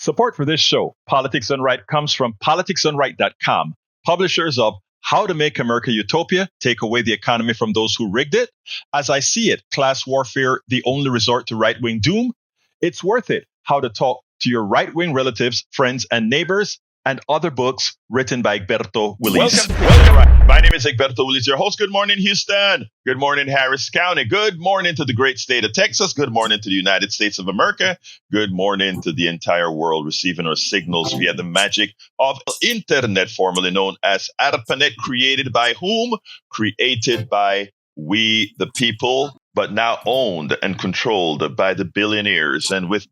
Support for this show, Politics Done Right, comes from politicsdoneright.com, publishers of How to Make America Utopia, Take Away the Economy from Those Who Rigged It, As I See It, Class Warfare, The Only Resort to Right-Wing Doom, It's Worth It, How to Talk to Your Right-Wing Relatives, Friends, and Neighbors, and other books written by Egberto, Willies. Welcome. My name is Egberto, Willies, your host. Good morning, Houston. Good morning, Harris County. Good morning to the great state of Texas. Good morning to the United States of America. Good morning to the entire world receiving our signals via the magic of internet, formerly known as ARPANET, created by whom? Created by we, the people, but now owned and controlled by the billionaires, and with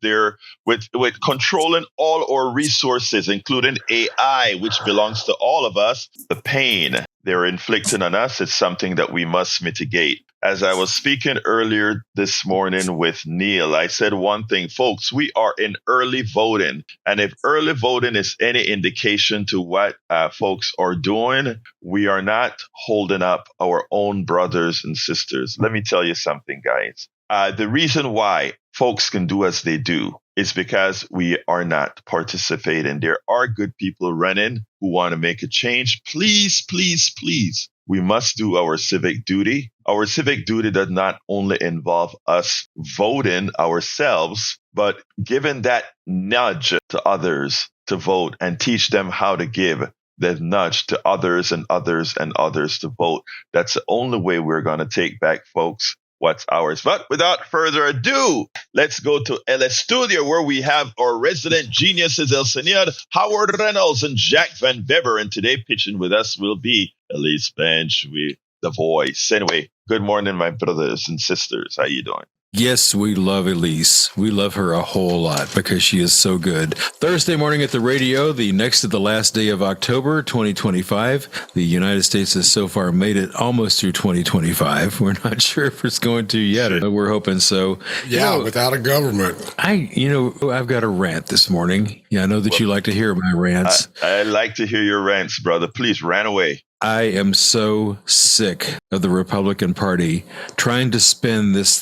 controlling all our resources, including AI, which belongs to all of us. The pain they're inflicting on us is something that we must mitigate. As I was speaking earlier this morning with Neil, I said one thing, folks, we are in early voting. And if early voting is any indication to what folks are doing, we are not holding up our own brothers and sisters. Let me tell you something, guys. The reason why folks can do as they do is because we are not participating. There are good people running who want to make a change. Please, please, please. We must do our civic duty. Our civic duty does not only involve us voting ourselves, but giving that nudge to others to vote and teach them how to give that nudge to others and others and others to vote. That's the only way we're going to take back, folks, what's ours. But without further ado, let's go to El Estudio, where we have our resident geniuses, El Señor Howard Reynolds and Jack Van Weber. And today pitching with us will be Elise Bench, the voice. Anyway, good morning, my brothers and sisters. How you doing? Yes, we love Elise. We love her a whole lot because she is so good. Thursday morning at the radio, the next to the last day of October 2025. The United States has so far made it almost through 2025. We're not sure if it's going to yet, but we're hoping so. Yeah, without a government. I've got a rant this morning. Yeah, I know that you like to hear my rants. I like to hear your rants, brother. Please, rant away. I am so sick of the Republican Party trying to spin this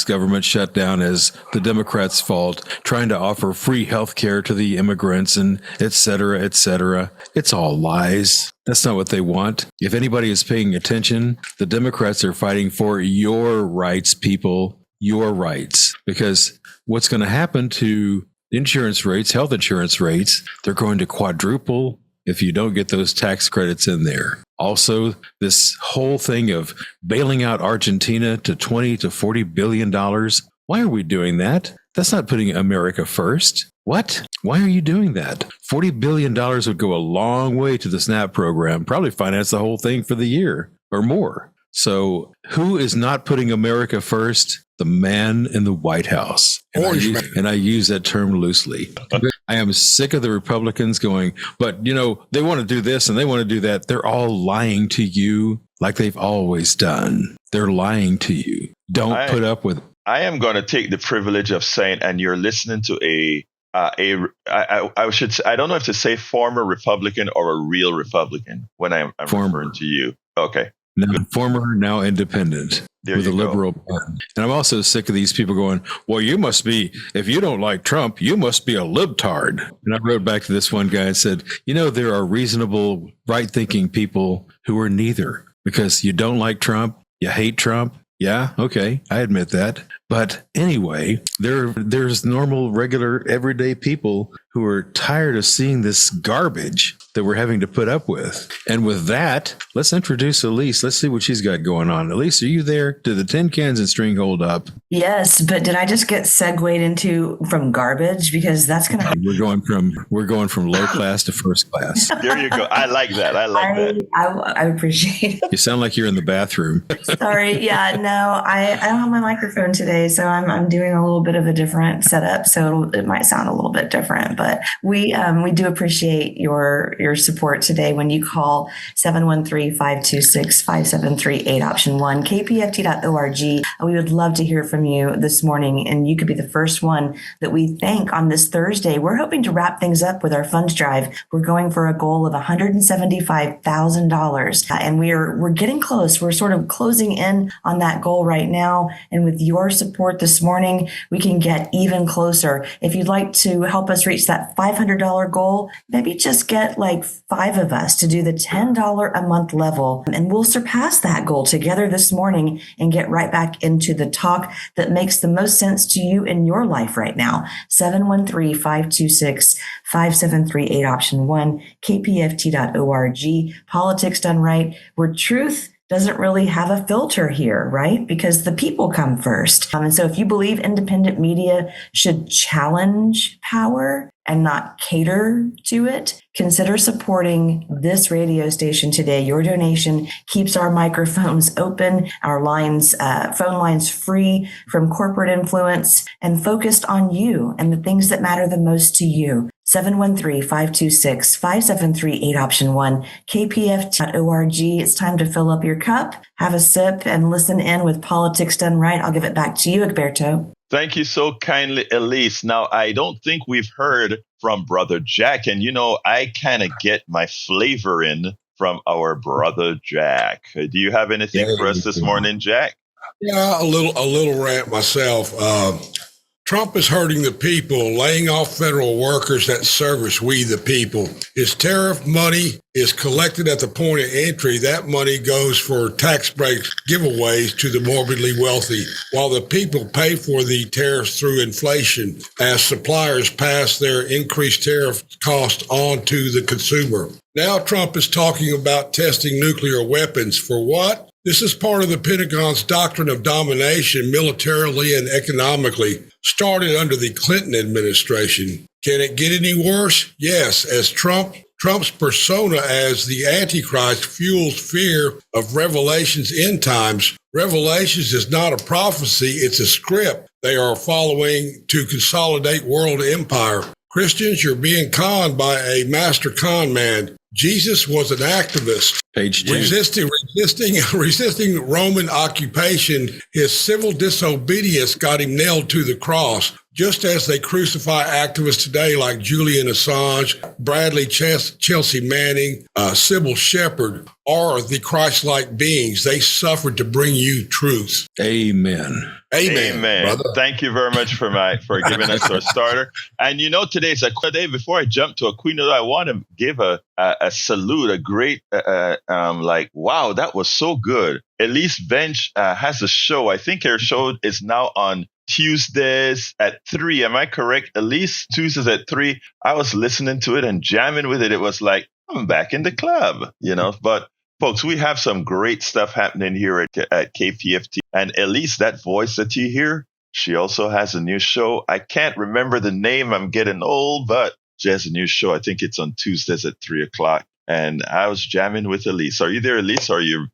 government shutdown, as the Democrats' fault, trying to offer free health care to the immigrants and et cetera, et cetera. It's all lies. That's not what they want. If anybody is paying attention, the Democrats are fighting for your rights, people, your rights, because what's going to happen to insurance rates, health insurance rates, they're going to quadruple if you don't get those tax credits in there. Also, this whole thing of bailing out Argentina to $20 to $40 billion. Why are we doing that? That's not putting America first. What? Why are you doing that? $40 billion would go a long way to the SNAP program, probably finance the whole thing for the year or more. So who is not putting America first? The man in the White House. And I use that term loosely. I am sick of the Republicans going, but, they want to do this and they want to do that. They're all lying to you like they've always done. They're lying to you. Don't put up with it. I am going to take the privilege of saying, and you're listening to I don't know if to say former Republican or a real Republican when I'm referring to you. Okay. Former, now independent. With a liberal party. And I'm also sick of these people going, well, you must be, if you don't like Trump, you must be a libtard. And I wrote back to this one guy and said, there are reasonable, right-thinking people who are neither, because you don't like Trump, you hate Trump. Yeah, okay, I admit that. But anyway, there's normal, regular, everyday people who are tired of seeing this garbage that we're having to put up with. And with that, let's introduce Elise. Let's see what she's got going on. Elise, are you there? Do the tin cans and string hold up? Yes, but did I just get segued into from garbage? Because that's going to we're going from low class to first class. There you go. I like that. I appreciate it. You sound like you're in the bathroom. Sorry. Yeah, no, I don't have my microphone today, so I'm doing a little bit of a different setup, so it might sound a little bit different. But we do appreciate your support today when you call 713-526-5738 option 1 kpft.org. We would love to hear from you this morning, and you could be the first one that we thank on this Thursday. We're hoping to wrap things up with our funds drive. We're going for a goal of $175,000, and we're getting close. We're sort of closing in on that goal right now, and with your support support this morning, we can get even closer. If you'd like to help us reach that $500 goal, maybe just get like 5 of us to do the $10 a month level, and we'll surpass that goal together this morning and get right back into the talk that makes the most sense to you in your life right now. 713-526-5738, option 1, kpft.org. Politics done right, where truth doesn't really have a filter here, right? Because the people come first. And so if you believe independent media should challenge power and not cater to it, consider supporting this radio station today. Your donation keeps our microphones open, our lines, phone lines free from corporate influence, and focused on you and the things that matter the most to you. 713-526-5738, option 1, kpft.org. It's time to fill up your cup, have a sip, and listen in with Politics Done Right. I'll give it back to you, Egberto. Thank you so kindly, Elise. Now, I don't think we've heard from Brother Jack, and I kind of get my flavor in from our Brother Jack. Do you have anything for us this morning, Jack? Yeah, a little rant myself. Trump is hurting the people, laying off federal workers that service we the people. His tariff money is collected at the point of entry. That money goes for tax breaks, giveaways to the morbidly wealthy, while the people pay for the tariffs through inflation as suppliers pass their increased tariff cost on to the consumer. Now Trump is talking about testing nuclear weapons. For what? This is part of the Pentagon's doctrine of domination militarily and economically, started under the Clinton administration. Can it get any worse? Yes, as Trump's persona as the Antichrist fuels fear of Revelation's end times. Revelations is not a prophecy, it's a script they are following to consolidate world empire. Christians, you're being conned by a master con man. Jesus was an activist. Page 2. Resisting Roman occupation. His civil disobedience got him nailed to the cross. Just as they crucify activists today like Julian Assange, Bradley Chelsea Manning, Sybil Shepherd, are the Christ-like beings. They suffered to bring you truth. Amen. Amen. Brother. Thank you very much for giving us our starter. And today's a day. Before I jump to Aquino, I want to give a salute, a great wow, that was so good. Elise Bench has a show. I think her show is now on Tuesdays at 3. Am I correct? Elise, Tuesdays at 3. I was listening to it and jamming with it. It was like, I'm back in the club, But folks, we have some great stuff happening here at KPFT. And Elise, that voice that you hear, she also has a new show. I can't remember the name. I'm getting old, but she has a new show. I think it's on Tuesdays at 3:00. And I was jamming with Elise. Are you there, Elise? Or you're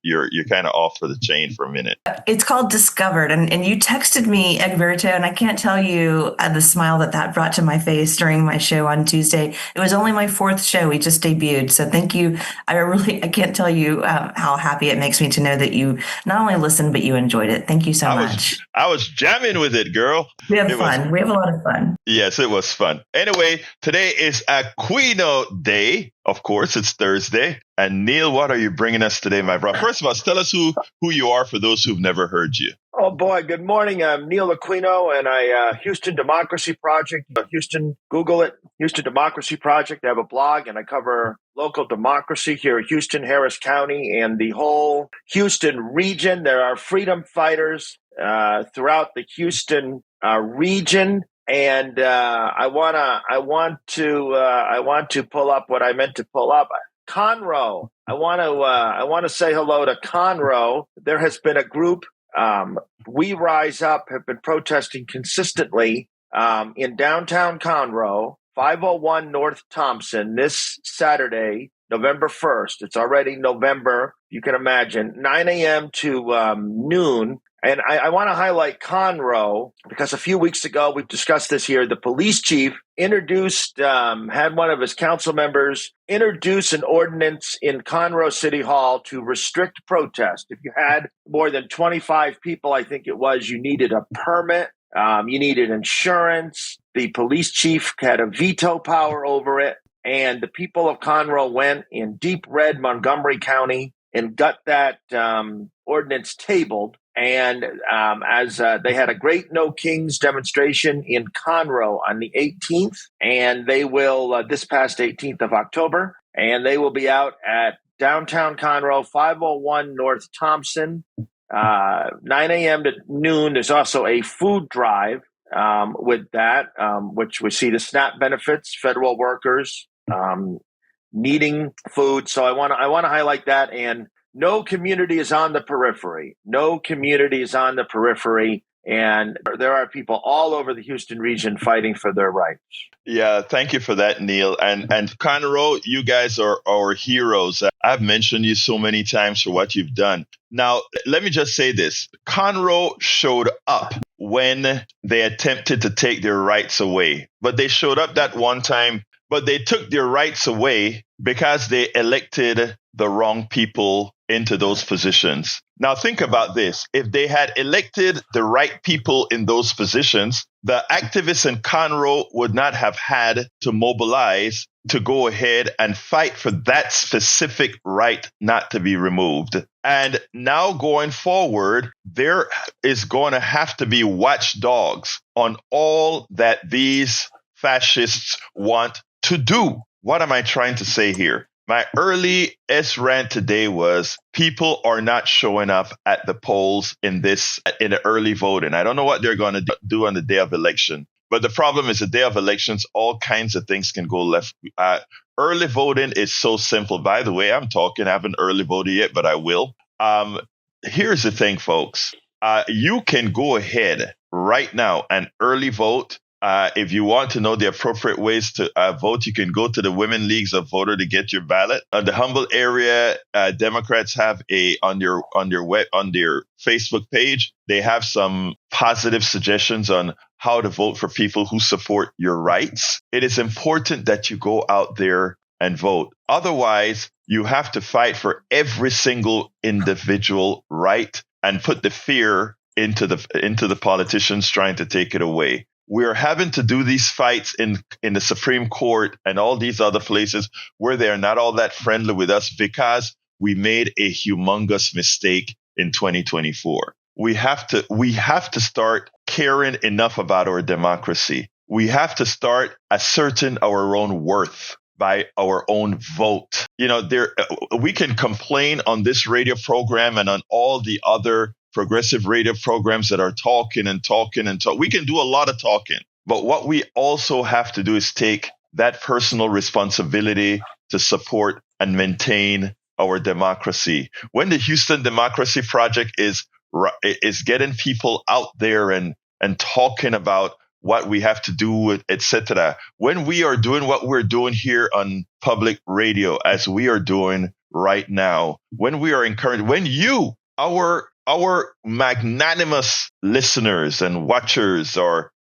kind of off for the chain for a minute? It's called Discovered. And you texted me, Egberto, and I can't tell you the smile that brought to my face during my show on Tuesday. It was only my 4th show. We just debuted. So thank you. I can't tell you how happy it makes me to know that you not only listened, but you enjoyed it. Thank you so much. I was jamming with it, girl. We have fun. We have a lot of fun. Yes, it was fun. Anyway, today is Aquino Day. Of course, it's Thursday. And Neil, what are you bringing us today, my brother? First of all, tell us who you are for those who've never heard you. Oh, boy. Good morning. I'm Neil Aquino, and I Houston Democracy Project. Houston, Google it, Houston Democracy Project. I have a blog, and I cover local democracy here in Houston, Harris County, and the whole Houston region. There are freedom fighters throughout the Houston region. And I want to pull up what I meant to pull up. Conroe. I want to say hello to Conroe. There has been a group. We Rise Up have been protesting consistently in downtown Conroe, 501 North Thompson, this Saturday, November 1st. It's already November. You can imagine 9 a.m. to noon. And I want to highlight Conroe because a few weeks ago, we've discussed this here. The police chief introduced, had one of his council members introduce an ordinance in Conroe City Hall to restrict protest. If you had more than 25 people, I think it was, you needed a permit. You needed insurance. The police chief had a veto power over it. And the people of Conroe went in deep red Montgomery County and got that ordinance tabled. And as they had a great No Kings demonstration in Conroe on the 18th, and they will, this past 18th of October, and they will be out at downtown Conroe, 501 North Thompson, 9 a.m. to noon. There's also a food drive with that, which we see the SNAP benefits, federal workers needing food. So I want to highlight that. And no community is on the periphery. No community is on the periphery. And there are people all over the Houston region fighting for their rights. Yeah, thank you for that, Neil. And Conroe, you guys are our heroes. I've mentioned you so many times for what you've done. Now, let me just say this. Conroe showed up when they attempted to take their rights away. But they showed up that one time, but they took their rights away because they elected the wrong people into those positions. Now, think about this. If they had elected the right people in those positions, the activists in Conroe would not have had to mobilize to go ahead and fight for that specific right not to be removed. And now going forward, there is going to have to be watchdogs on all that these fascists want to do. What am I trying to say here? My early rant today was people are not showing up at the polls in the early voting. I don't know what they're going to do on the day of election. But the problem is the day of elections, all kinds of things can go left. Early voting is so simple. By the way, I haven't early voted yet, but I will. Here's the thing, folks. You can go ahead right now and early vote. If you want to know the appropriate ways to vote, you can go to the Women Leagues of Voter to get your ballot. On the Humble area, Democrats have on their Facebook page, they have some positive suggestions on how to vote for people who support your rights. It is important that you go out there and vote. Otherwise, you have to fight for every single individual right and put the fear into the politicians trying to take it away. We're having to do these fights in the Supreme Court and all these other places where they're not all that friendly with us because we made a humongous mistake in 2024. We have to start caring enough about our democracy. We have to start asserting our own worth by our own vote. We can complain on this radio program and on all the other progressive radio programs that are talking. We can do a lot of talking. But what we also have to do is take that personal responsibility to support and maintain our democracy. When the Houston Democracy Project is getting people out there and talking about what we have to do, etc. When we are doing what we're doing here on public radio, as we are doing right now, when we are encouraged, when you, our magnanimous listeners and watchers are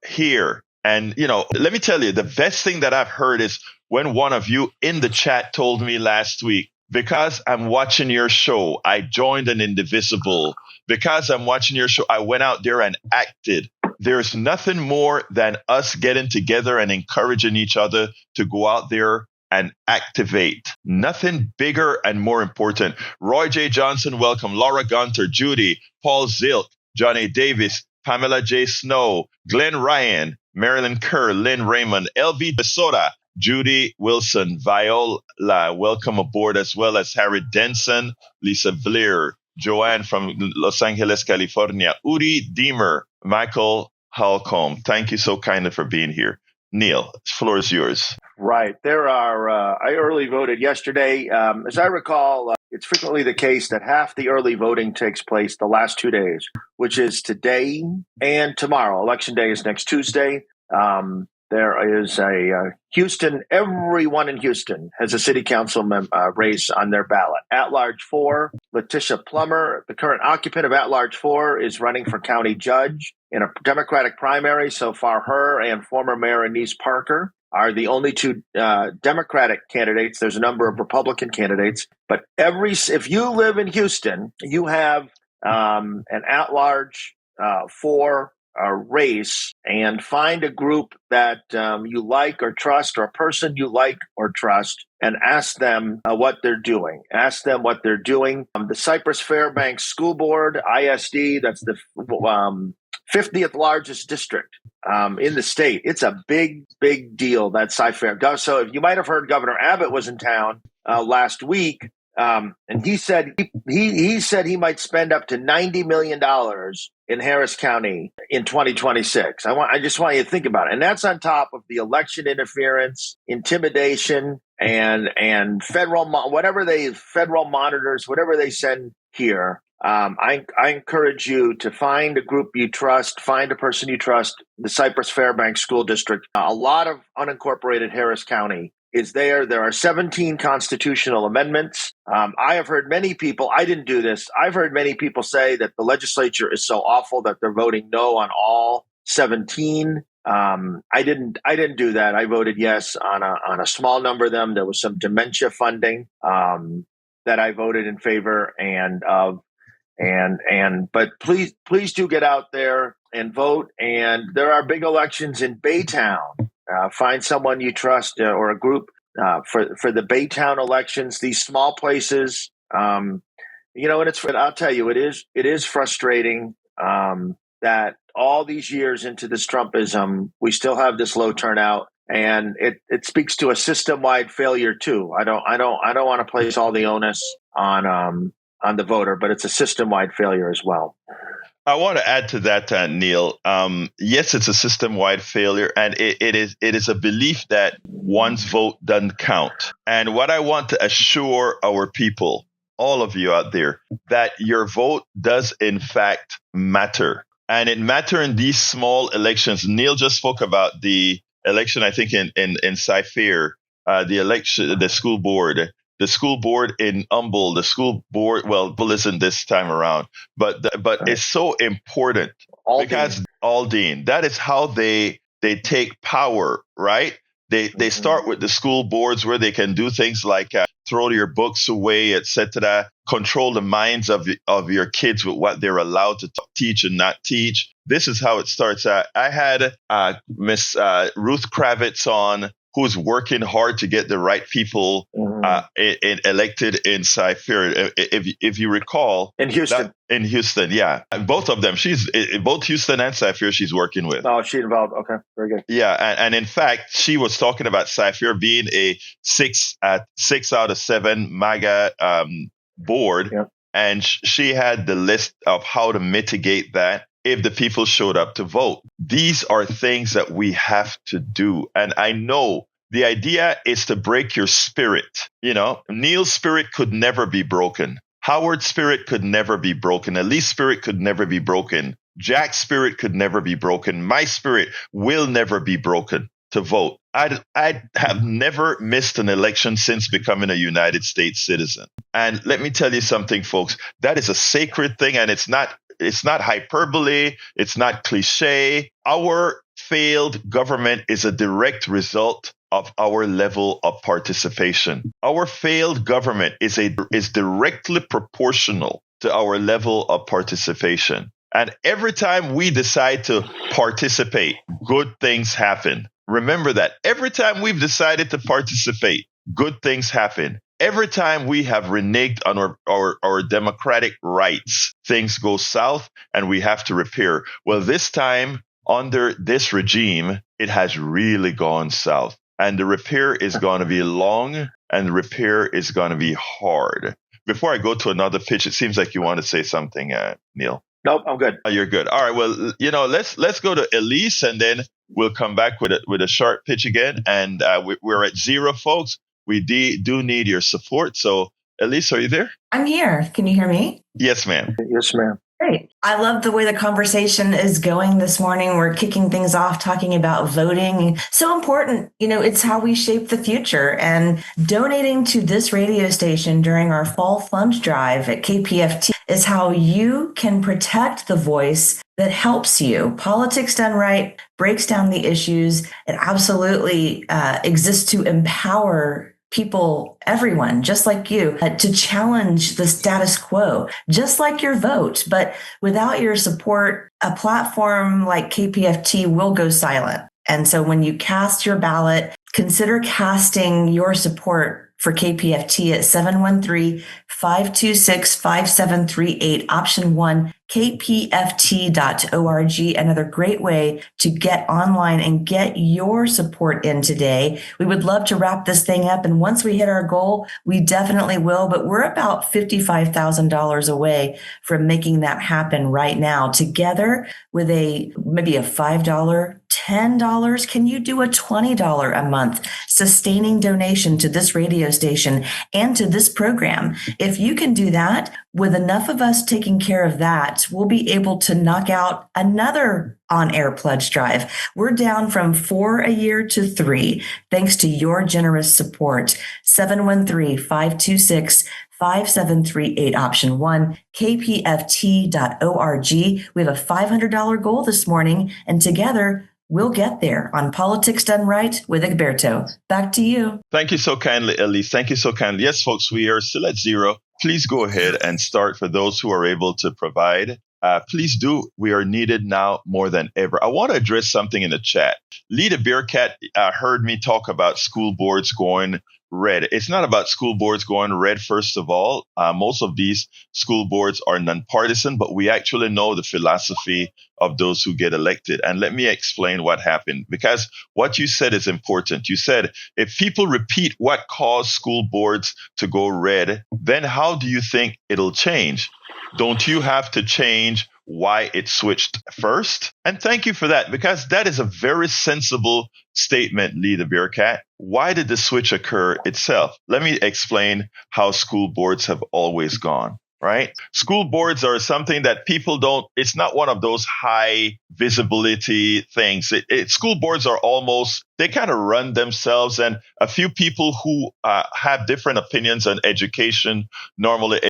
here. And, let me tell you, the best thing that I've heard is when one of you in the chat told me last week, because I'm watching your show, I joined an Indivisible. Because I'm watching your show, I went out there and acted. There's nothing more than us getting together and encouraging each other to go out there and activate. Nothing bigger and more important. Roy J. Johnson, welcome. Laura Gunter, Judy, Paul Zilk, John A. Davis, Pamela J. Snow, Glenn Ryan, Marilyn Kerr, Lynn Raymond, LV Besoda, Judy Wilson, Viola, welcome aboard, as well as Harry Denson, Lisa Blair, Joanne from Los Angeles, California, Uri Deemer, Michael Halcombe. Thank you so kindly for being here. Neil, the floor is yours. Right. There are, I early voted yesterday. As I recall, it's frequently the case that half the early voting takes place the last 2 days, which is today and tomorrow. Election day is next Tuesday. There is a everyone in Houston has a city council race on their ballot. At-large 4, Letitia Plummer, the current occupant of At-large 4, is running for county judge in a Democratic primary. So far, her and former Mayor Anise Parker are the only two Democratic candidates. There's a number of Republican candidates. But if you live in Houston, you have an At-large 4 race and find a group that you like or trust, or a person you like or trust, and ask them what they're doing. Ask them what they're doing. The Cypress Fairbanks School Board, ISD, that's the 50th largest district in the state. It's a big, big deal, that Cy-Fair. So you might have heard Governor Abbott was in town last week. And he said he might spend up to $90 million in Harris County in 2026. I just want you to think about it. And that's on top of the election interference, intimidation, and federal monitors, whatever they send here. I encourage you to find a group you trust, find a person you trust. The Cypress Fairbanks School District, a lot of unincorporated Harris County is there. There are 17 constitutional amendments. I have heard many people, I didn't do this, I've heard many people say that the legislature is so awful that they're voting no on all 17. I didn't do that. I voted yes on a small number of them. There was some dementia funding that I voted in favor but please do get out there and vote. And there are big elections in Baytown. Find someone you trust or a group for the Baytown elections. These small places, and I'll tell you, it is frustrating that all these years into this Trumpism, we still have this low turnout, and it speaks to a system-wide failure too. I don't want to place all the onus on the voter, but it's a system-wide failure as well. I want to add to that, Neil. Yes, it's a system-wide failure, and it is a belief that one's vote doesn't count. And what I want to assure our people, all of you out there, that your vote does in fact matter. And it matters in these small elections. Neil just spoke about the election, I think, in Cy-Fair, the school board. The school board in Humble, the school board, well, isn't this time around, but it's so important because Aldine, that is how they take power, right? They start with the school boards where they can do things like throw your books away, etc., control the minds of your kids with what they're allowed to teach and not teach. This is how it starts. I had Miss Ruth Kravitz on, who's working hard to get the right people elected in Cy-Fair. If you recall, in Houston, yeah, and both of them. She's both Houston and Cy-Fair. She's working with. Oh, she's involved. Okay, very good. Yeah, and in fact, she was talking about Cy-Fair being a 6 out of 7 MAGA board, yeah. And she had the list of how to mitigate that if the people showed up to vote. These are things that we have to do. And I know the idea is to break your spirit. Neil's spirit could never be broken. Howard's spirit could never be broken. Elise' spirit could never be broken. Jack's spirit could never be broken. My spirit will never be broken to vote. I have never missed an election since becoming a United States citizen. And let me tell you something, folks, that is a sacred thing, and it's not hyperbole. It's not cliche. Our failed government is a direct result of our level of participation. Our failed government is directly proportional to our level of participation. And every time we decide to participate, good things happen. Remember that. Every time we've decided to participate, good things happen. Every time we have reneged on our democratic rights, things go south and we have to repair. Well, this time, under this regime, it has really gone south. And the repair is going to be long, and the repair is going to be hard. Before I go to another pitch, it seems like you want to say something, Neil. Nope, I'm good. You're good. All right. Well, let's go to Elise, and then we'll come back with a short pitch again. And we're at 0, folks. We do need your support. So, Elise, are you there? I'm here. Can you hear me? Yes, ma'am. Yes, ma'am. Great. I love the way the conversation is going this morning. We're kicking things off talking about voting. So important. It's how we shape the future. And donating to this radio station during our fall fund drive at KPFT is how you can protect the voice that helps you. Politics Done Right breaks down the issues. It absolutely exists to empower people, everyone, just like you, to challenge the status quo, just like your vote. But without your support, a platform like KPFT will go silent. And so when you cast your ballot, consider casting your support for KPFT at 713-526-5738, option 1, kpft.org. Another great way to get online and get your support in today. We would love to wrap this thing up. And once we hit our goal, we definitely will. But we're about $55,000 away from making that happen right now. Together with maybe a $5, $10, can you do a $20 a month sustaining donation to this radio station and to this program? If you can do that, with enough of us taking care of that, we'll be able to knock out another on-air pledge drive. We're down from 4 a year to 3, thanks to your generous support. 713-526-5738, option 1, kpft.org. We have a $500 goal this morning, and together we'll get there on Politics Done Right with Egberto. Back to you. Thank you so kindly, Elise. Thank you so kindly. Yes, folks, we are still at 0. Please go ahead and start for those who are able to provide. Please do. We are needed now more than ever. I want to address something in the chat. Lita Bearcat heard me talk about school boards going red. It's not about school boards going red, first of all. Most of these school boards are nonpartisan, but we actually know the philosophy of those who get elected. And let me explain what happened, because what you said is important. You said, if people repeat what caused school boards to go red, then how do you think it'll change? Don't you have to change why it switched first? And thank you for that, because that is a very sensible statement, Lita Bearcat. Why did the switch occur itself? Let me explain how school boards have always gone. Right? School boards are something that people don't, it's not one of those high visibility things. School boards are almost, they kind of run themselves, and a few people who have different opinions on education normally,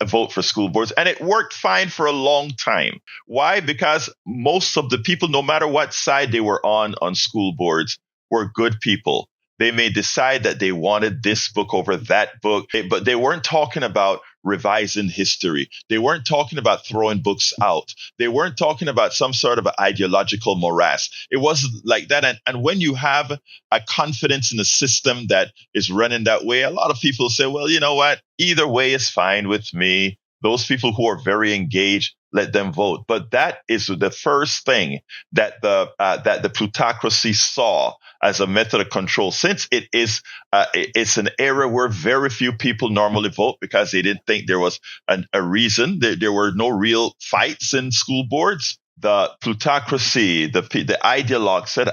vote for school boards. And it worked fine for a long time. Why? Because most of the people, no matter what side they were on school boards, were good people. They may decide that they wanted this book over that book, but they weren't talking about revising history. They weren't talking about throwing books out. They weren't talking about some sort of ideological morass. It wasn't like that. And when you have a confidence in the system that is running that way, a lot of people say, well, you know what? Either way is fine with me. Those people who are very engaged, let them vote. But that is the first thing that the plutocracy saw as a method of control, since it's an era where very few people normally vote because they didn't think there was a reason. There were no real fights in school boards. The plutocracy, the ideologue said,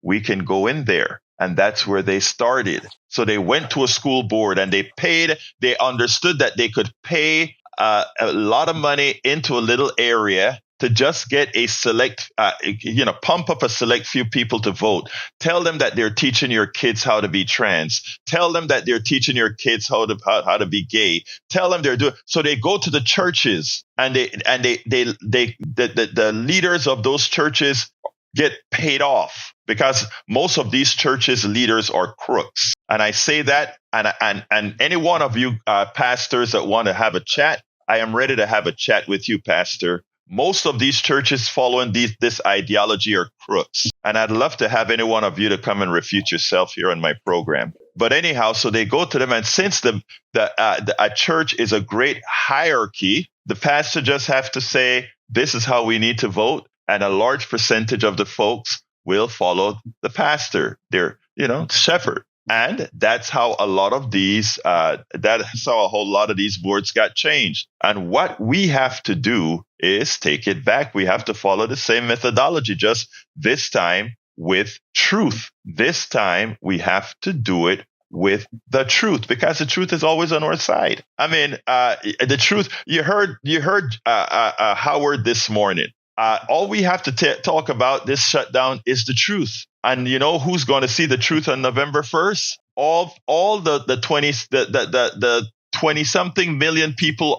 we can go in there. And that's where they started. So they went to a school board and they understood that they could pay a lot of money into a little area to just get a select, pump up a select few people to vote. Tell them that they're teaching your kids how to be trans. Tell them that they're teaching your kids how to be gay. Tell them they're doing. So they go to the churches, and the leaders of those churches get paid off, because most of these churches' leaders are crooks. And I say that, and any one of you pastors that want to have a chat, I am ready to have a chat with you, Pastor. Most of these churches following this ideology are crooks. And I'd love to have any one of you to come and refute yourself here on my program. But anyhow, so they go to them. And since a church is a great hierarchy, the pastor just have to say, this is how we need to vote. And a large percentage of the folks will follow the pastor, their, shepherd. And that's how a lot of these, that's how a whole lot of these boards got changed. And what we have to do is take it back. We have to follow the same methodology, just this time with truth. This time we have to do it with the truth, because the truth is always on our side. I mean, the truth, you heard Howard this morning. All we have to talk about this shutdown is the truth. And you know who's going to see the truth on November 1st? All the 20-something million people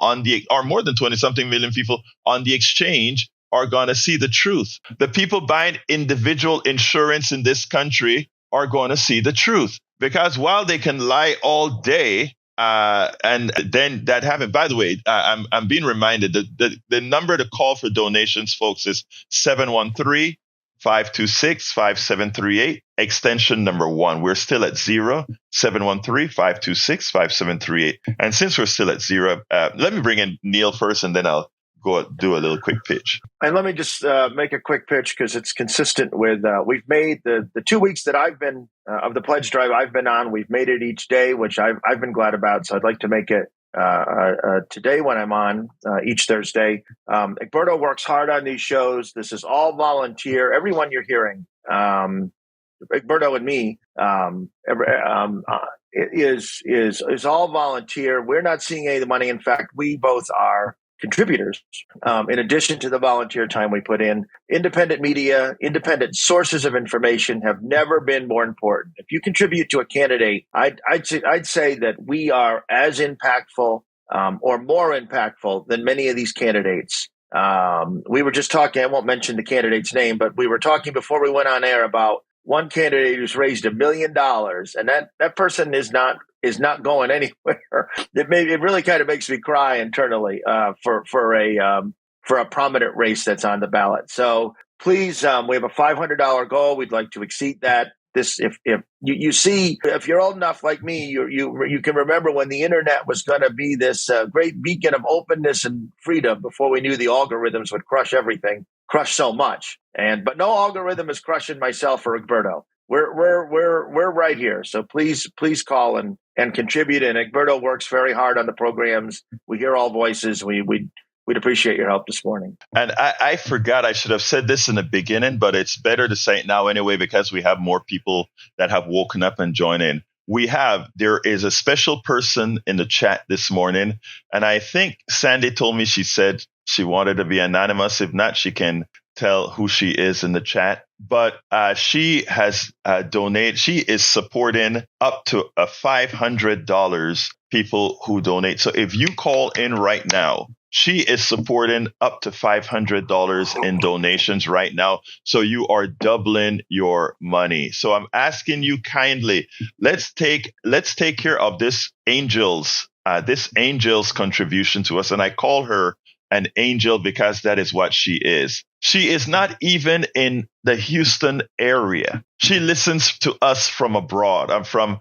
or more than 20-something million people on the exchange are going to see the truth. The people buying individual insurance in this country are going to see the truth. Because while they can lie all day, and then that happens. By the way, I'm being reminded that the number to call for donations, folks, is 713-526-5738, extension number 1. We're still at 713-526-5738. And since we're still at 0, let me bring in Neil first, and then I'll go do a little quick pitch. And let me just make a quick pitch because it's consistent with we've made the 2 weeks that I've been of the pledge drive I've been on. We've made it each day, which I've been glad about. So I'd like to make it today when I'm on each Thursday. Egberto works hard on these shows. This is all volunteer. Everyone you're hearing, Egberto and me, is all volunteer. We're not seeing any of the money. In fact, we both are contributors. In addition to the volunteer time we put in, independent media, independent sources of information have never been more important. If you contribute to a candidate, I'd say that we are as impactful or more impactful than many of these candidates. We were just talking, I won't mention the candidate's name, but we were talking before we went on air about one candidate who's raised $1 million, and that person is not going anywhere. It really kind of makes me cry internally for a prominent race that's on the ballot. So please, we have a $500 goal. We'd like to exceed that. This, if you see, if you're old enough like me, you can remember when the internet was going to be this great beacon of openness and freedom before we knew the algorithms would crush everything, crush so much. But no algorithm is crushing myself or Egberto. We're right here. So please call and contribute. And Egberto works very hard on the programs. We hear all voices. We'd appreciate your help this morning. And I forgot, I should have said this in the beginning, but it's better to say it now anyway, because we have more people that have woken up and joined in. There is a special person in the chat this morning. And I think Sandy told me she said she wanted to be anonymous. If not, she can tell who she is in the chat. But she has donated. She is supporting up to $500 people who donate. So if you call in right now, she is supporting up to $500 in donations right now. So you are doubling your money. So I'm asking you kindly, let's take care of this angel's contribution to us. And I call her an angel because that is what she is. She is not even in the Houston area. She listens to us from abroad. I'm from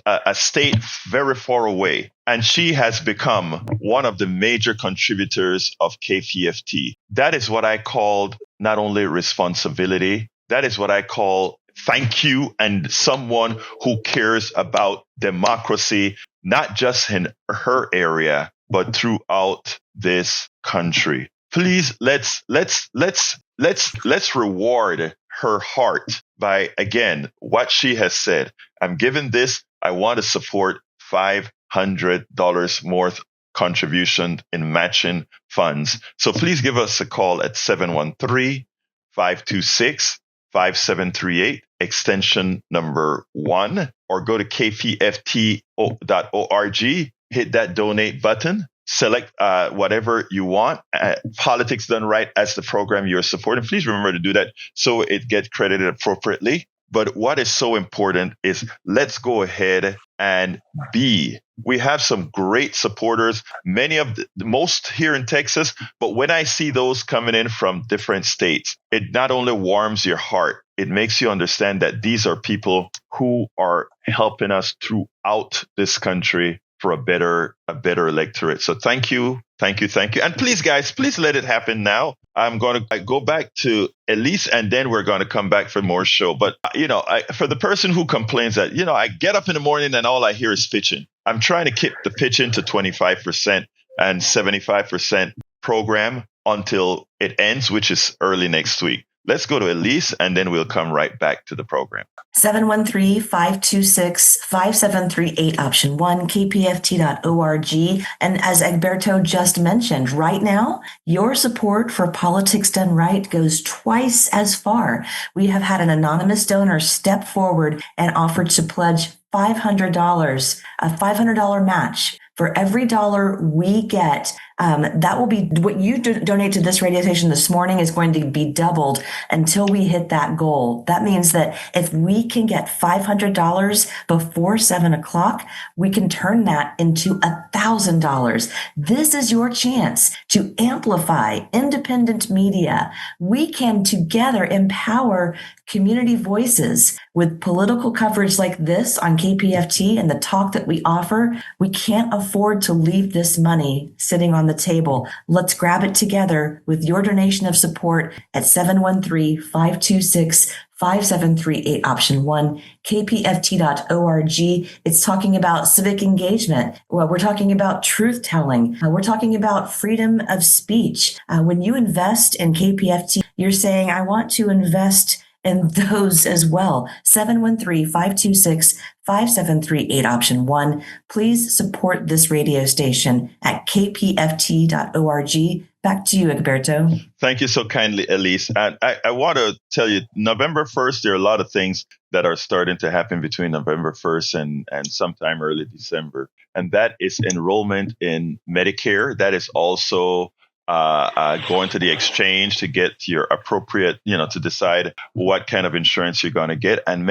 a state very far away. And she has become one of the major contributors of KPFT. That is what I call not only responsibility, that is what I call thank you, and someone who cares about democracy, not just in her area, but throughout this country. Please, let's reward her heart by, again, what she has said. I'm giving this. I want to support $500 more contribution in matching funds. So please give us a call at 713-526-5738, extension number 1, or go to kpft.org, hit that donate button. Select whatever you want. Politics Done Right as the program you're supporting. Please remember to do that so it gets credited appropriately. But what is so important is let's go ahead and we have some great supporters, many of the most here in Texas. But when I see those coming in from different states, it not only warms your heart, it makes you understand that these are people who are helping us throughout this country for a better electorate. So thank you. And please, guys, please let it happen now. I'm going to go back to Elise, and then we're going to come back for more show. But, for the person who complains that, I get up in the morning and all I hear is pitching. I'm trying to keep the pitching to 25% and 75% program until it ends, which is early next week. Let's go to Elise, and then we'll come right back to the program. 713-526-5738, option 1, kpft.org. And as Egberto just mentioned, right now, your support for Politics Done Right goes twice as far. We have had an anonymous donor step forward and offered to pledge $500, a $500 match. For every dollar we get, that will be what you donate to this radio station this morning is going to be doubled until we hit that goal. That means that if we can get $500 before 7 o'clock, we can turn that into $1,000. This is your chance to amplify independent media. We can together empower community voices with political coverage like this on KPFT and the talk that we offer. We can't afford to leave this money sitting on the table. Let's grab it together with your donation of support at 713-526-5738, option 1, kpft.org. It's talking about civic engagement. Well, we're talking about truth telling. We're talking about freedom of speech. When you invest in KPFT, you're saying, I want to invest in those as well. 713-526-5738, option 1. Please support this radio station at kpft.org. Back to you, Egberto. Thank you so kindly, Elise. And I want to tell you, November 1st, there are a lot of things that are starting to happen between November 1st and sometime early December. And that is enrollment in Medicare. That is also going to the exchange to get your appropriate, to decide what kind of insurance you're going to get. And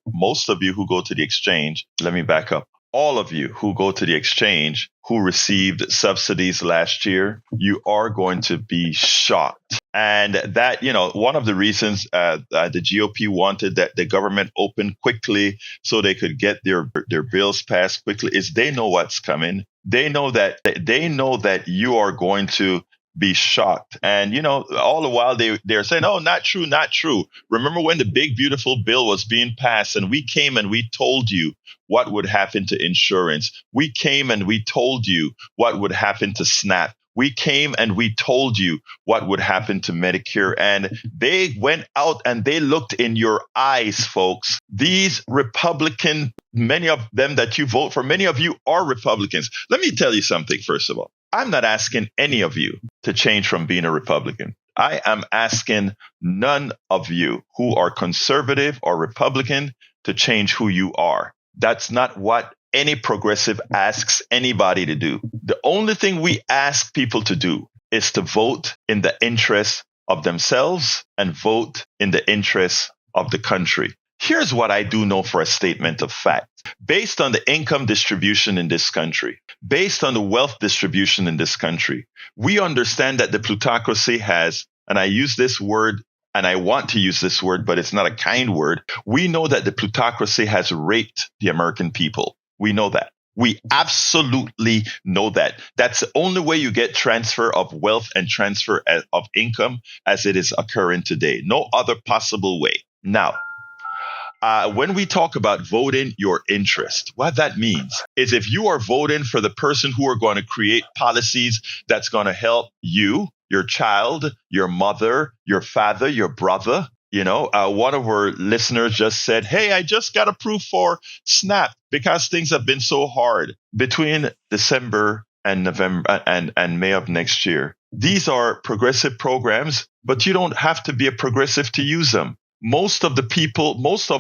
most of you who go to the exchange, let me back up. All of you who go to the exchange who received subsidies last year, you are going to be shocked. And that, one of the reasons the GOP wanted that the government open quickly so they could get their bills passed quickly is they know what's coming. They know that you are going to be shocked. And, all the while they're saying, oh, not true, not true. Remember when the big, beautiful bill was being passed and we came and we told you what would happen to insurance. We came and we told you what would happen to SNAP. We came and we told you what would happen to Medicare. And they went out and they looked in your eyes, folks. These Republican, many of them that you vote for, many of you are Republicans. Let me tell you something, first of all. I'm not asking any of you to change from being a Republican. I am asking none of you who are conservative or Republican to change who you are. That's not what any progressive asks anybody to do. The only thing we ask people to do is to vote in the interest of themselves and vote in the interest of the country. Here's what I do know for a statement of fact. Based on the income distribution in this country, based on the wealth distribution in this country, we understand that the plutocracy has, and I use this word, and I want to use this word, but it's not a kind word. We know that the plutocracy has raped the American people. We know that. We absolutely know that. That's the only way you get transfer of wealth and transfer of income as it is occurring today. No other possible way. Now, when we talk about voting your interest, what that means is if you are voting for the person who are going to create policies that's going to help you, your child, your mother, your father, your brother. One of our listeners just said, hey, I just got approved for SNAP because things have been so hard between December and November and May of next year. These are progressive programs, but you don't have to be a progressive to use them. Most of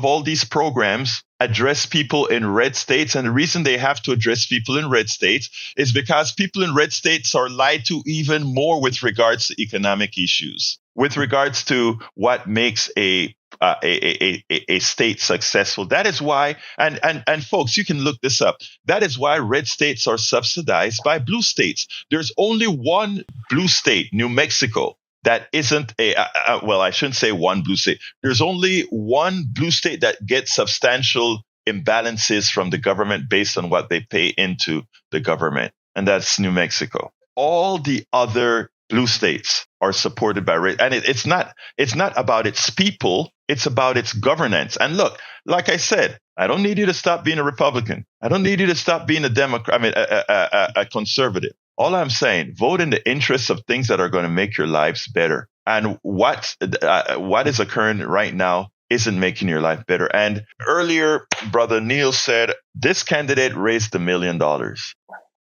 all these programs address people in red states. And the reason they have to address people in red states is because people in red states are lied to even more with regards to economic issues, with regards to what makes a state successful. That is why, and folks, you can look this up. That is why red states are subsidized by blue states. There's only one blue state, New Mexico, that isn't I shouldn't say one blue state. There's only one blue state that gets substantial imbalances from the government based on what they pay into the government, and that's New Mexico. All the other blue states are supported by red, and it's not about its people. It's about its governance. And look, like I said, I don't need you to stop being a Republican. I don't need you to stop being a Democrat. A conservative. All I'm saying, vote in the interests of things that are going to make your lives better. And what is occurring right now isn't making your life better. And earlier, Brother Neil said, this candidate raised $1 million.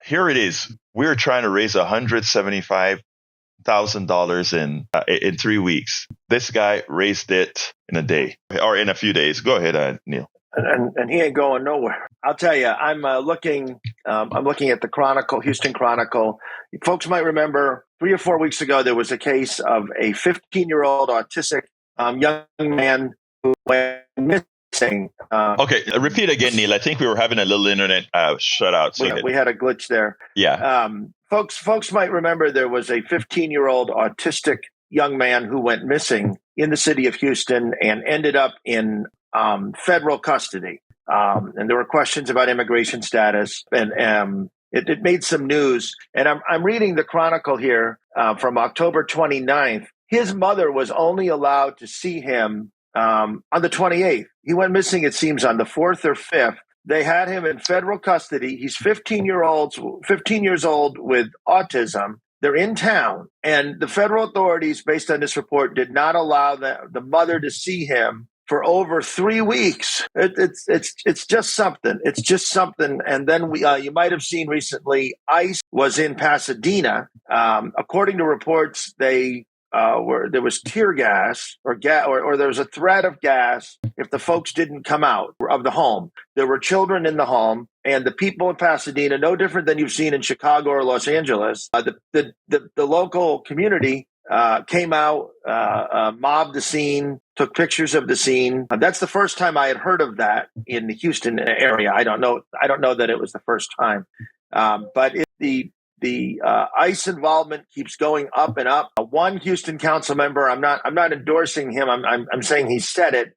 Here it is. We're trying to raise $175,000 in 3 weeks. This guy raised it in a day or in a few days. Go ahead, Neil. and he ain't going nowhere. I'll tell you, I'm looking at the Chronicle, Houston Chronicle. Folks might remember 3 or 4 weeks ago there was a case of a 15-year-old autistic young man who went missing. Okay, repeat again, Neil. I think we were having a little internet shutout. So we had a glitch there. Yeah. Folks might remember there was a 15-year-old autistic young man who went missing in the city of Houston and ended up in federal custody. And there were questions about immigration status, and it made some news. And I'm reading the Chronicle here from October 29th. His mother was only allowed to see him on the 28th. He went missing, it seems, on the 4th or 5th. They had him in federal custody. He's 15 years old with autism. They're in town, and the federal authorities, based on this report, did not allow the mother to see him for over 3 weeks. It's just something. It's just something. And then you might have seen recently, ICE was in Pasadena. According to reports, there was tear gas or there was a threat of gas if the folks didn't come out of the home. There were children in the home, and the people in Pasadena, no different than you've seen in Chicago or Los Angeles, the local community came out, mobbed the scene, took pictures of the scene. That's the first time I had heard of that in the Houston area. I don't know that it was the first time, but the ICE involvement keeps going up and up. One Houston council member, I'm not endorsing him. I'm saying he said it.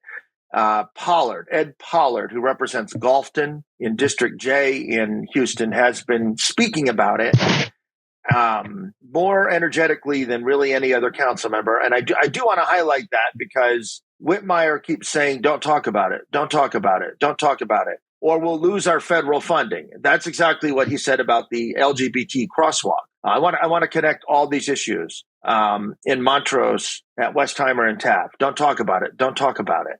Ed Pollard, who represents Gulfton in District J in Houston, has been speaking about it more energetically than really any other council member. And I do want to highlight that because Whitmire keeps saying, "Don't talk about it. Don't talk about it. Don't talk about it." Or we'll lose our federal funding. That's exactly what he said about the LGBT crosswalk. I want to connect all these issues in Montrose, at Westheimer, and Taft. Don't talk about it. Don't talk about it.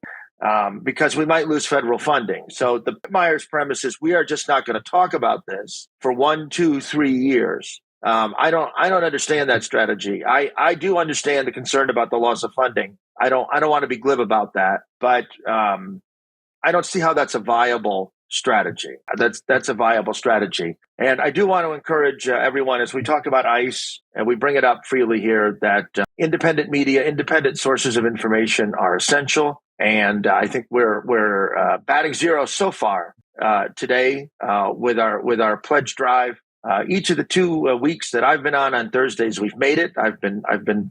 Because we might lose federal funding. So the Myers premise is we are just not going to talk about this for 1, 2, 3 years. I don't understand that strategy. I do understand the concern about the loss of funding. I don't want to be glib about that, but I don't see how that's a viable strategy. That's a viable strategy. And I do want to encourage everyone, as we talk about ICE, and we bring it up freely here, that independent media, independent sources of information are essential. And I think we're batting zero so far today with our pledge drive. Each of the 2 weeks that I've been on Thursdays, we've made it. I've been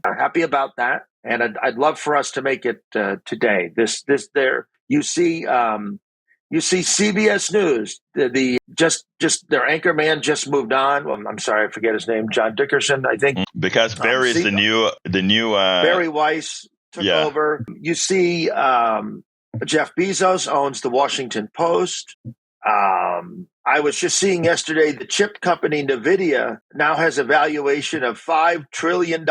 happy about that, and I'd love for us to make it today. You see CBS News. Their anchor man just moved on. Well, I'm sorry, I forget his name. John Dickerson, I think. Because Barry is the new Barry Weiss took over. You see, Jeff Bezos owns the Washington Post. I was just seeing yesterday the chip company NVIDIA now has a valuation of $5 trillion.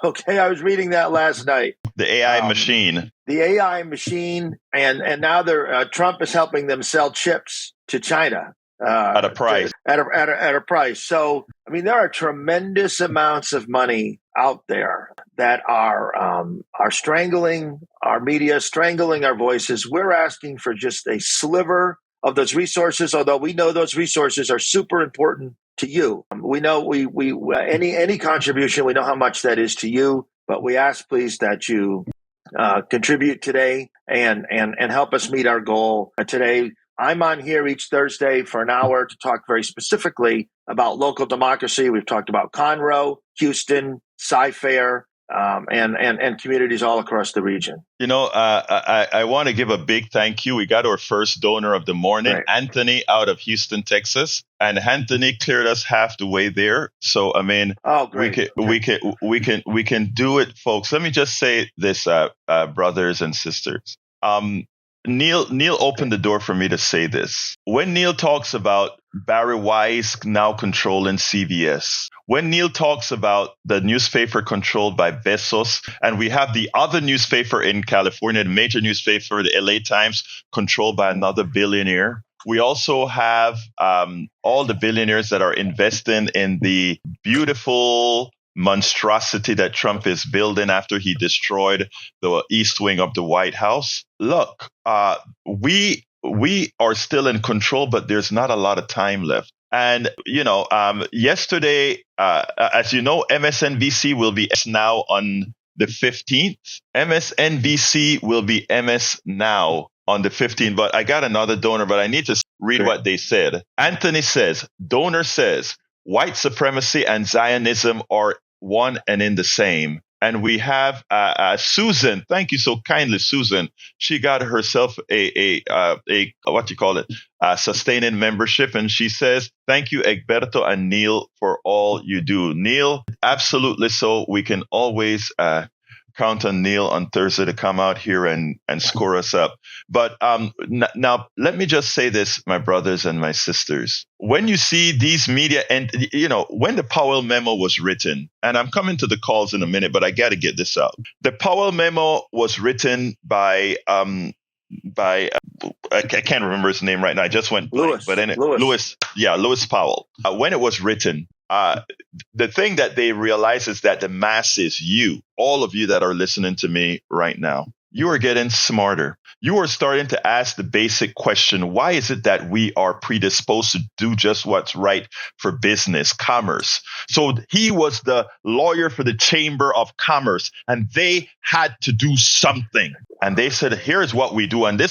Okay, I was reading that last night. The AI machine. The AI machine, and now Trump is helping them sell chips to China at a price. At a price. So, I mean, there are tremendous amounts of money out there that are strangling our media, strangling our voices. We're asking for just a sliver of those resources, although we know those resources are super important to you. We know any contribution, we know how much that is to you, but we ask, please, that you contribute today and help us meet our goal. Today, I'm on here each Thursday for an hour to talk very specifically about local democracy. We've talked about Conroe, Houston, Cy-Fair, and communities all across the region. I want to give a big thank you. We got our first donor of the morning, right. Anthony out of Houston, Texas, and Anthony cleared us half the way there. So I mean, great. we can do it, folks. Let me just say this, brothers and sisters. Neil opened the door for me to say this. When Neil talks about Barry Weiss now controlling CBS, when Neil talks about the newspaper controlled by Bezos, and we have the other newspaper in California, the major newspaper, the LA Times, controlled by another billionaire. We also have all the billionaires that are investing in the beautiful monstrosity that Trump is building after he destroyed the East Wing of the White House. Look, we we are still in control, but there's not a lot of time left. And, yesterday, as you know, MSNBC will be now on the 15th. MSNBC will be MS Now on the 15th. But I got another donor, but I need to read what they said. Anthony says, donor says, white supremacy and Zionism are one and in the same. And we have Susan. Thank you so kindly, Susan. She got herself a sustaining membership, and she says, "Thank you, Egberto and Neil, for all you do." Neil, absolutely so. We can always count on Neil on Thursday to come out here and score us up. But now, let me just say this, my brothers and my sisters. When you see these media, and when the Powell memo was written, and I'm coming to the calls in a minute, but I got to get this out. The Powell memo was written by I can't remember his name right now. I just went blank, but Lewis Powell. When it was written, the thing that they realize is that the masses, all of you that are listening to me right now, you are getting smarter. You are starting to ask the basic question, why is it that we are predisposed to do just what's right for business, commerce? So he was the lawyer for the Chamber of Commerce, and they had to do something. And they said, here's what we do. And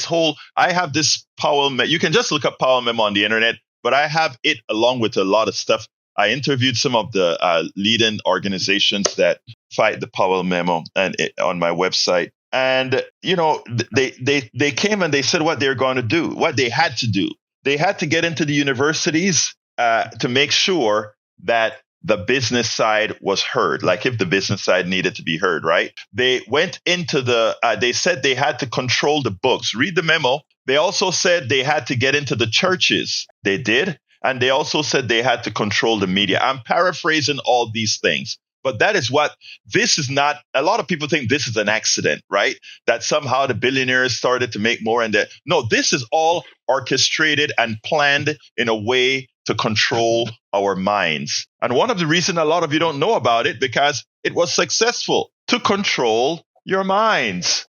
I have this Powell memo. You can just look up Powell memo on the internet, but I have it along with a lot of stuff. I interviewed some of the leading organizations that fight the Powell memo on my website. And, they came and they said what they're going to do, what they had to do. They had to get into the universities to make sure that the business side was heard, like if the business side needed to be heard, right? They went into they said they had to control the books. Read the memo. They also said they had to get into the churches. They did. And they also said they had to control the media. I'm paraphrasing all these things. But that is this is not, a lot of people think this is an accident, right? That somehow the billionaires started to make more no, this is all orchestrated and planned in a way to control our minds. And one of the reasons a lot of you don't know about it, because it was successful to control your minds,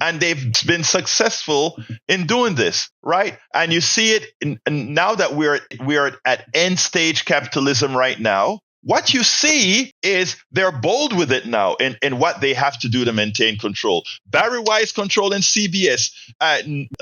and they've been successful in doing this, right? And you see it now that we're at end stage capitalism right now. What you see is they're bold with it now in what they have to do to maintain control. Barry Weiss controlling CBS.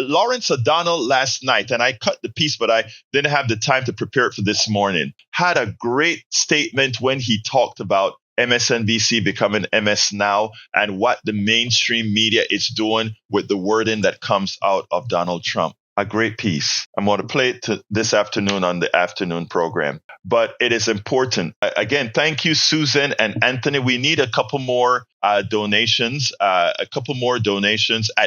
Lawrence O'Donnell last night, and I cut the piece, but I didn't have the time to prepare it for this morning, had a great statement when he talked about MSNBC becoming MS Now and what the mainstream media is doing with the wording that comes out of Donald Trump. A great piece. I'm going to play it this afternoon on the afternoon program. But it is important. Again, thank you, Susan and Anthony. We need a couple more donations, at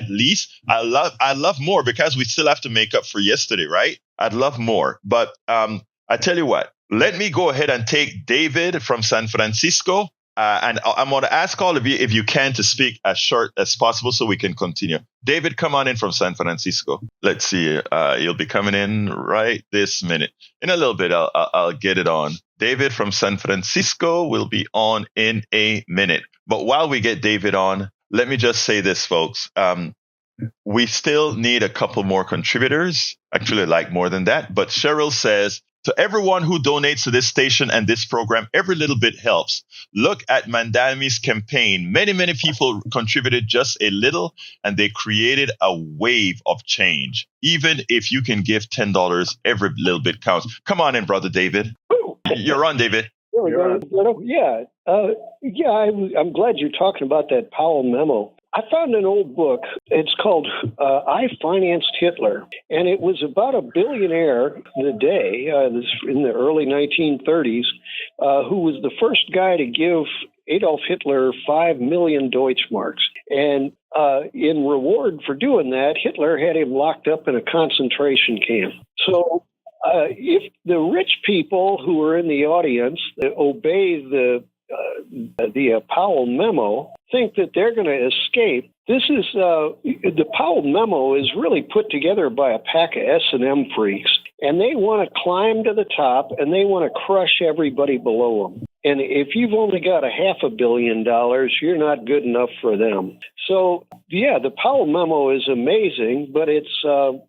least. I love more because we still have to make up for yesterday, right? I'd love more. But I tell you what, let me go ahead and take David from San Francisco. And I'm going to ask all of you, if you can, to speak as short as possible so we can continue. David, come on in from San Francisco. Let's see. You'll be coming in right this minute. In a little bit, I'll get it on. David from San Francisco will be on in a minute. But while we get David on, let me just say this, folks. We still need a couple more contributors. Actually, like more than that. But Cheryl says, to everyone who donates to this station and this program, every little bit helps. Look at Mandami's campaign. Many, many people contributed just a little, and they created a wave of change. Even if you can give $10, every little bit counts. Come on in, Brother David. You're on, David. Yeah. I'm glad you're talking about that Powell memo. I found an old book. It's called I Financed Hitler, and it was about a billionaire in the day, in the early 1930s, who was the first guy to give Adolf Hitler 5 million Deutschmarks. And in reward for doing that, Hitler had him locked up in a concentration camp. So if the rich people who are in the audience obey the Powell memo, think that they're going to escape. This is the Powell memo is really put together by a pack of S&M freaks, and they want to climb to the top and they want to crush everybody below them. And if you've only got $500 million, you're not good enough for them. So, yeah, the Powell memo is amazing, but it's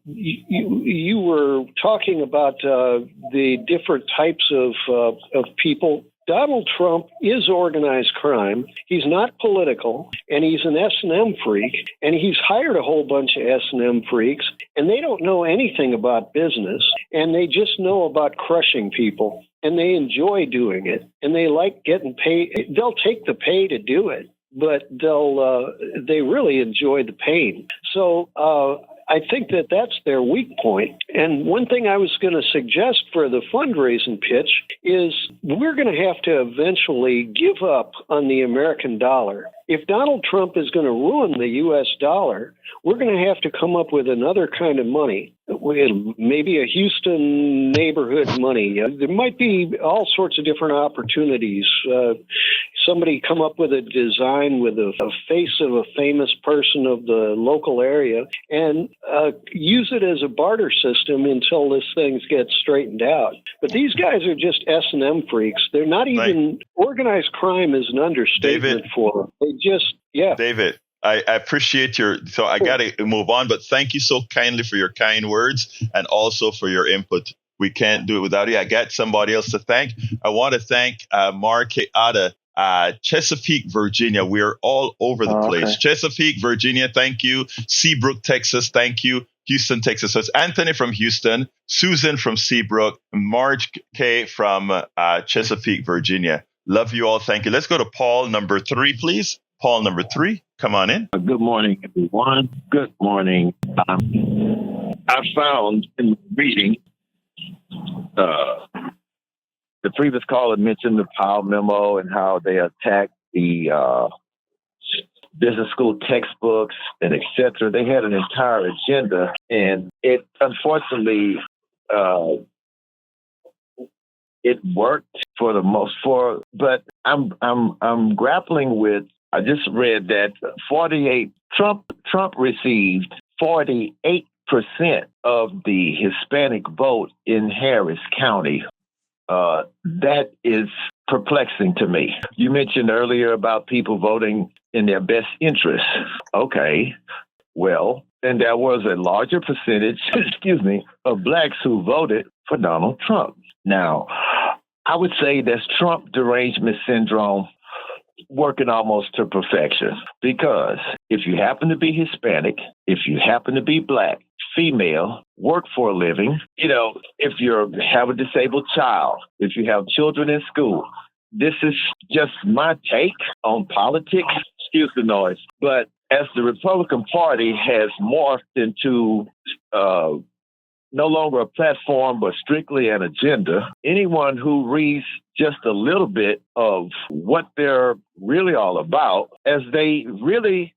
you were talking about the different types of people. Donald Trump is organized crime. He's not political, and he's an S&M freak, and he's hired a whole bunch of S&M freaks, and they don't know anything about business, and they just know about crushing people, and they enjoy doing it, and they like getting paid. They'll take the pay to do it, but they really enjoy the pain. So I think that that's their weak point. And one thing I was going to suggest for the fundraising pitch is we're going to have to eventually give up on the American dollar. If Donald Trump is going to ruin the U.S. dollar, we're going to have to come up with another kind of money, maybe a Houston neighborhood money. There might be all sorts of different opportunities. Somebody come up with a design with a face of a famous person of the local area and use it as a barter system until this thing gets straightened out. But these guys are just S&M freaks. They're not even organized crime is an understatement for them. They just, yeah. David, I appreciate so I got to move on, but thank you so kindly for your kind words and also for your input. We can't do it without you. I got somebody else to thank. I want to thank Mark Ada, Chesapeake, Virginia. We're all over the place. Okay. Chesapeake, Virginia, thank you. Seabrook, Texas, thank you. Houston, Texas. So it's Anthony from Houston, Susan from Seabrook, Marge K from Chesapeake, Virginia. Love you all. Thank you. Let's go to Paul number 3, please. Paul number 3, come on in. Good morning, everyone. Good morning. I found in reading the previous caller mentioned the Powell memo and how they attacked the business school textbooks and et cetera. They had an entire agenda, and it unfortunately it worked for the most part. But I'm grappling with. I just read that Trump received 48% of the Hispanic vote in Harris County. That is perplexing to me. You mentioned earlier about people voting in their best interest. Okay, well, and there was a larger percentage, of blacks who voted for Donald Trump. Now, I would say that's Trump derangement syndrome working almost to perfection, because if you happen to be Hispanic, if you happen to be black, female, work for a living, if you have a disabled child, if you have children in school, this is just my take on politics. Excuse the noise. But as the Republican Party has morphed into no longer a platform, but strictly an agenda, anyone who reads just a little bit of what they're really all about, as they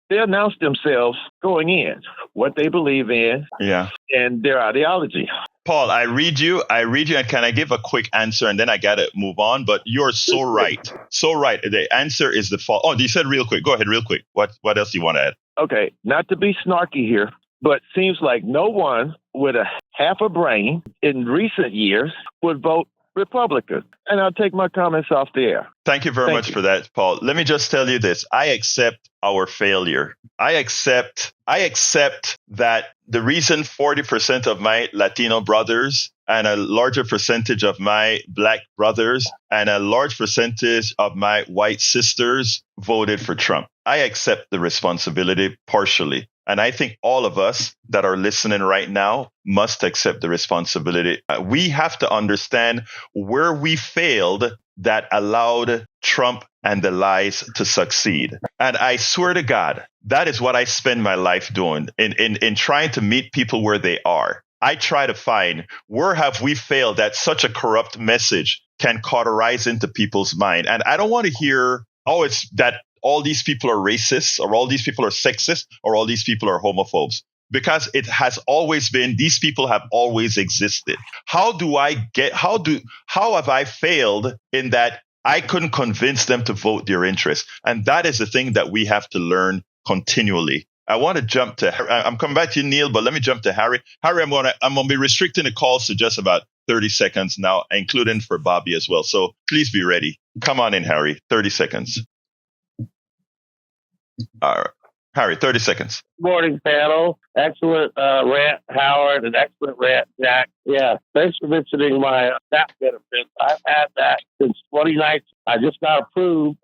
announce themselves going in, what they believe in, and their ideology. Paul, I read you, and can I give a quick answer, and then I got to move on? But you're so right. So right. The answer is the fall. Oh, you said real quick. Go ahead, real quick. What else do you want to add? Okay, not to be snarky here, but seems like no one with a half a brain in recent years would vote Republican. And I'll take my comments off the air. Thank you very much for that, Paul. Let me just tell you this. I accept our failure. I accept that the reason 40% of my Latino brothers and a larger percentage of my black brothers and a large percentage of my white sisters voted for Trump. I accept the responsibility partially. And I think all of us that are listening right now must accept the responsibility. We have to understand where we failed that allowed Trump and the lies to succeed. And I swear to God, that is what I spend my life doing in trying to meet people where they are. I try to find where have we failed that such a corrupt message can cauterize into people's mind. And I don't want to hear, it's that all these people are racist, or all these people are sexist, or all these people are homophobes. Because it has always been, these people have always existed. How have I failed in that I couldn't convince them to vote their interest? And that is the thing that we have to learn continually. I want to jump to, I'm coming back to you, Neil, but let me jump to Harry. Harry, I'm going to be restricting the calls to just about 30 seconds now, including for Bobby as well. So please be ready. Come on in, Harry. 30 seconds. All right. Harry, 30 seconds. Morning, panel. Excellent rant, Howard, and excellent rant, Jack. Yeah, thanks for mentioning my SNAP benefits. I've had that since 2019. I just got approved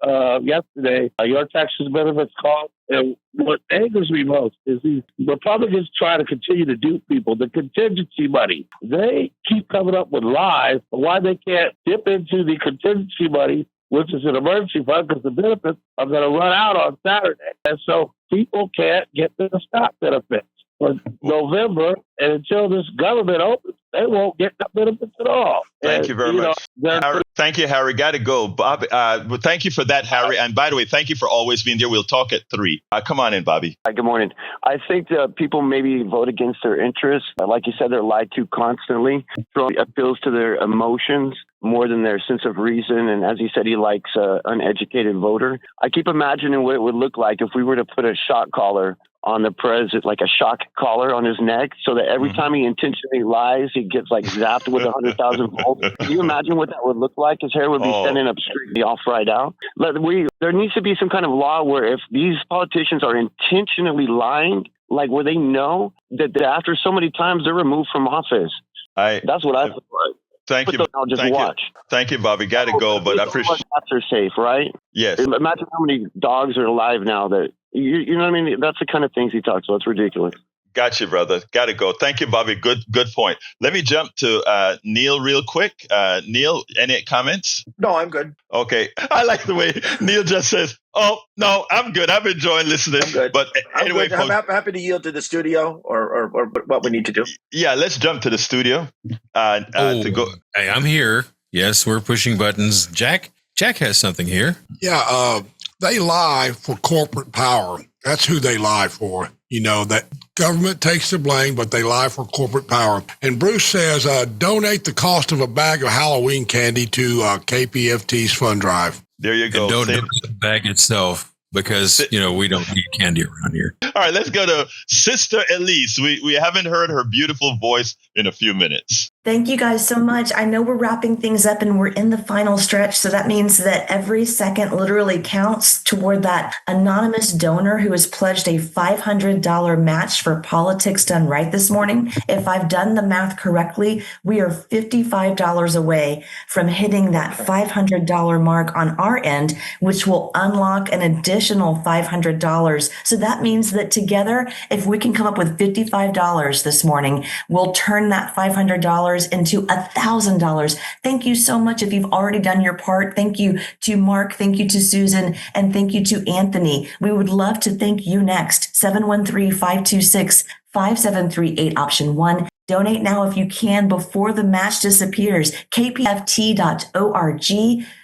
yesterday. Your Texas benefits called. And what angers me most is these Republicans try to continue to dupe people. The contingency money, they keep coming up with lies on why they can't dip into the contingency money, which is an emergency fund, because the benefits are going to run out on Saturday. And so people can't get their stock benefits for November. And until this government opens, they won't get the benefits at all. Thank you very much. Harry, thank you, Harry. Got to go. Bob, well, thank you for that, Harry. And by the way, thank you for always being there. We'll talk at 3. Come on in, Bobby. Hi, good morning. I think that people maybe vote against their interests. Like you said, they're lied to constantly. So it appeals to their emotions more than their sense of reason. And as he said, he likes an uneducated voter. I keep imagining what it would look like if we were to put a shock collar on the president, like a shock collar on his neck, so that every time he intentionally lies, he gets like zapped with 100,000 volts. Can you imagine what that would look like? His hair would be standing up straight off right out. There needs to be some kind of law where if these politicians are intentionally lying, like where they know that after so many times they're removed from office. That's what I feel like. Thank you. I'll just watch. Thank you, Bobby. Got to go, but I appreciate. Cats are safe, right? Yes. Imagine how many dogs are alive now that you know what I mean. That's the kind of things he talks about. It's ridiculous. Got you, brother. Got to go. Thank you, Bobby. Good point. Let me jump to Neil real quick. Neil, any comments? No, I'm good. Okay. I like the way Neil just says, "Oh no, I'm good. I'm enjoying listening." I'm good. But anyway, I'm happy to yield to the studio or what we need to do. Yeah, let's jump to the studio to go. Hey, I'm here. Yes, we're pushing buttons. Jack has something here. Yeah, they lie for corporate power. That's who they lie for. You know, that government takes the blame, but they lie for corporate power. And Bruce says, donate the cost of a bag of Halloween candy to KPFT's fund drive. There you go. And don't donate the bag itself, because, we don't need candy around here. All right, let's go to Sister Elise. We haven't heard her beautiful voice in a few minutes. Thank you guys so much. I know we're wrapping things up and we're in the final stretch. So that means that every second literally counts toward that anonymous donor who has pledged a $500 match for Politics Done Right this morning. If I've done the math correctly, we are $55 away from hitting that $500 mark on our end, which will unlock an additional $500. So that means that together, if we can come up with $55 this morning, we'll turn that $500 into $1,000. Thank you so much if you've already done your part. Thank you to Mark. Thank you to Susan. And thank you to Anthony. We would love to thank you next. 713-526-5738, option 1. Donate now if you can before the match disappears. kpft.org.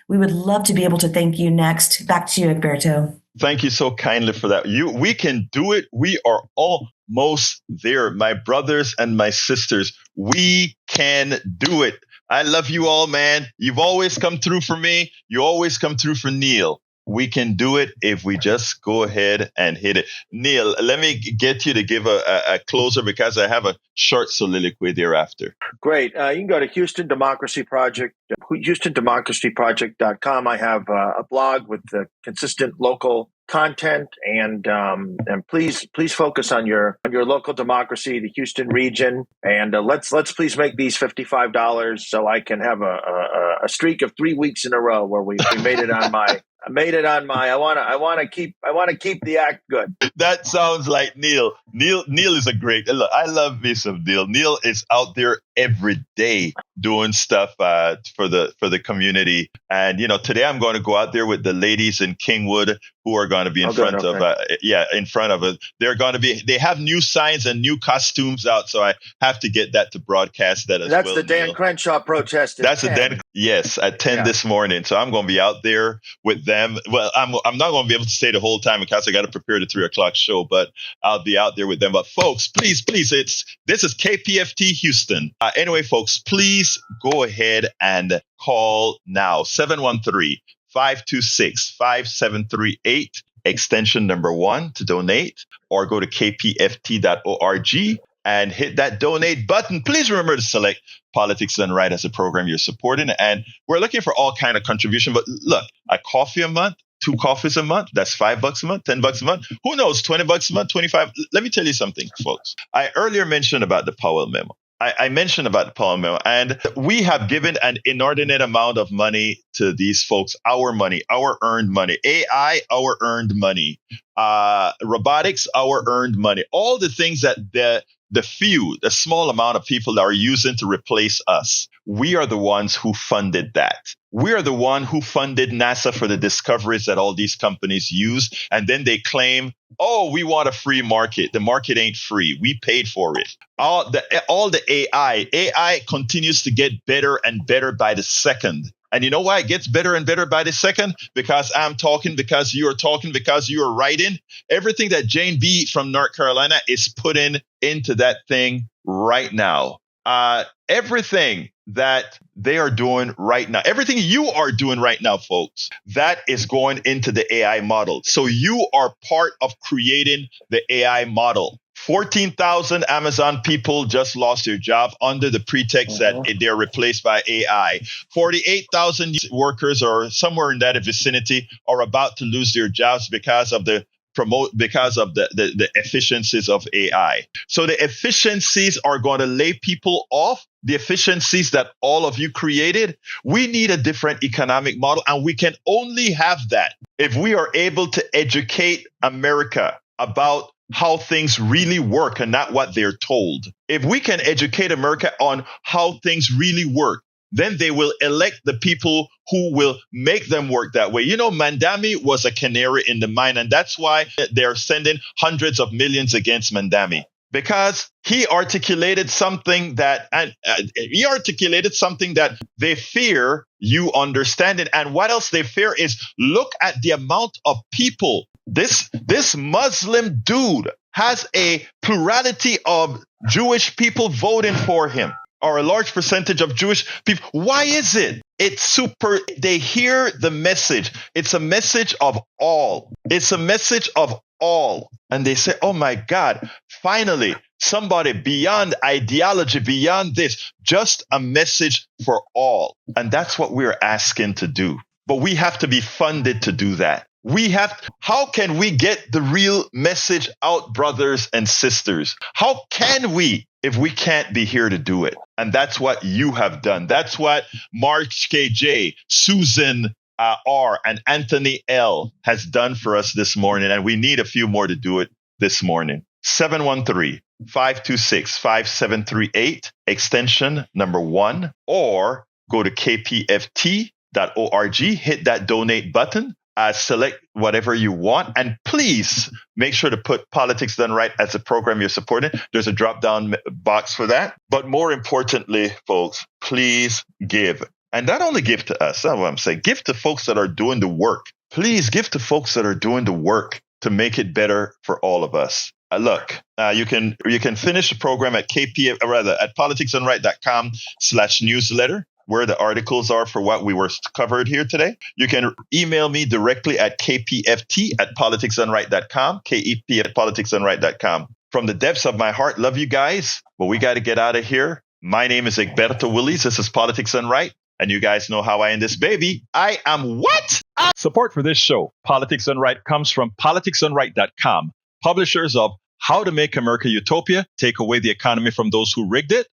We would love to be able to thank you next. Back to you, Egberto. Thank you so kindly for that. We can do it. We are almost there. My brothers and my sisters, we can do it. I love you all, man. You've always come through for me. You always come through for Neil. We can do it if we just go ahead and hit it. Neil, let me get you to give a closer, because I have a short soliloquy thereafter. Great. You can go to Houston Democracy Project, HoustonDemocracyProject.com. I have a blog with consistent local content, and please focus on your local democracy, the Houston region, and let's please make these $55 so I can have a streak of 3 weeks in a row where we made it on my. I want to keep the act good. That sounds like Neil. Neil is a great. Look, I love me some Neil. Neil is out there every day doing stuff for the community. And today I'm going to go out there with the ladies in Kingwood who are going to be in front of it. They have new signs and new costumes out, so I have to get that to broadcast that as well. That's the Dan Crenshaw protest. That's a Dan. Yes, at 10 this morning. So I'm going to be out there with them. Well, I'm not going to be able to stay the whole time because I got to prepare the 3:00 show, but I'll be out there with them. But folks, please, this is KPFT Houston. Anyway, folks, please go ahead and call now, 713-526-5738, extension number 1 to donate, or go to kpft.org and hit that donate button. Please remember to select Politics Done Right as a program you're supporting. And we're looking for all kind of contribution. But look, a coffee a month, 2 coffees a month, that's $5 a month, $10 a month. Who knows, $20 a month, 25. Let me tell you something, folks. I earlier mentioned about the Powell memo. I mentioned about the Powell memo, and we have given an inordinate amount of money to these folks, our money, our earned money, AI, our earned money, robotics, our earned money, all the things that the small amount of people that are using to replace us. We are the ones who funded that. We are the one who funded NASA for the discoveries that all these companies use. And then they claim, oh, we want a free market. The market ain't free. We paid for it. All the AI continues to get better and better by the second. And you know why it gets better and better by the second? Because I'm talking, because you are talking, because you are writing. Everything that Jane B. from North Carolina is putting into that thing right now. Everything that they are doing right now, everything you are doing right now, folks, that is going into the AI model. So you are part of creating the AI model. 14,000 Amazon people just lost their job under the pretext that they're replaced by AI. 48,000 workers or somewhere in that vicinity are about to lose their jobs because of the efficiencies of AI. So the efficiencies are going to lay people off, the efficiencies that all of you created. We need a different economic model, and we can only have that if we are able to educate America about how things really work and not what they're told. If we can educate America on how things really work, then they will elect the people who will make them work that way. You know, Mandami was a canary in the mine, and that's why they're sending hundreds of millions against Mandami. Because he articulated something that they fear you understand it. And what else they fear is, look at the amount of people. This Muslim dude has a plurality of Jewish people voting for him, or a large percentage of Jewish people. Why is it? They hear the message. It's a message of all. It's a message of all. And they say, oh my God, finally, somebody beyond ideology, beyond this, just a message for all. And that's what we're asking to do. But we have to be funded to do that. How can we get the real message out, brothers and sisters? How can we if we can't be here to do it? And that's what you have done. That's what March KJ, Susan R, and Anthony L has done for us this morning. And we need a few more to do it this morning. 713-526-5738, extension number 1, or go to kpft.org, hit that donate button. Select whatever you want, and please make sure to put Politics Done Right as a program you're supporting. There's a drop-down box for that. But more importantly, folks, please give. And not only give to us, that's what I'm saying. Give to folks that are doing the work. Please give to folks that are doing the work to make it better for all of us. Look, you can finish the program at politicsdoneright.com/newsletter. Where the articles are for what we were covered here today. You can email me directly at kpft@politicsdoneright.com, kep@politicsdoneright.com. From the depths of my heart, love you guys, but we got to get out of here. My name is Egberto Willies. This is Politics Done Right, and you guys know how I end this baby. I am what? Support for this show, Politics Done Right, comes from politicsdoneright.com, publishers of How to Make America Utopia, Take Away the Economy from Those Who Rigged It,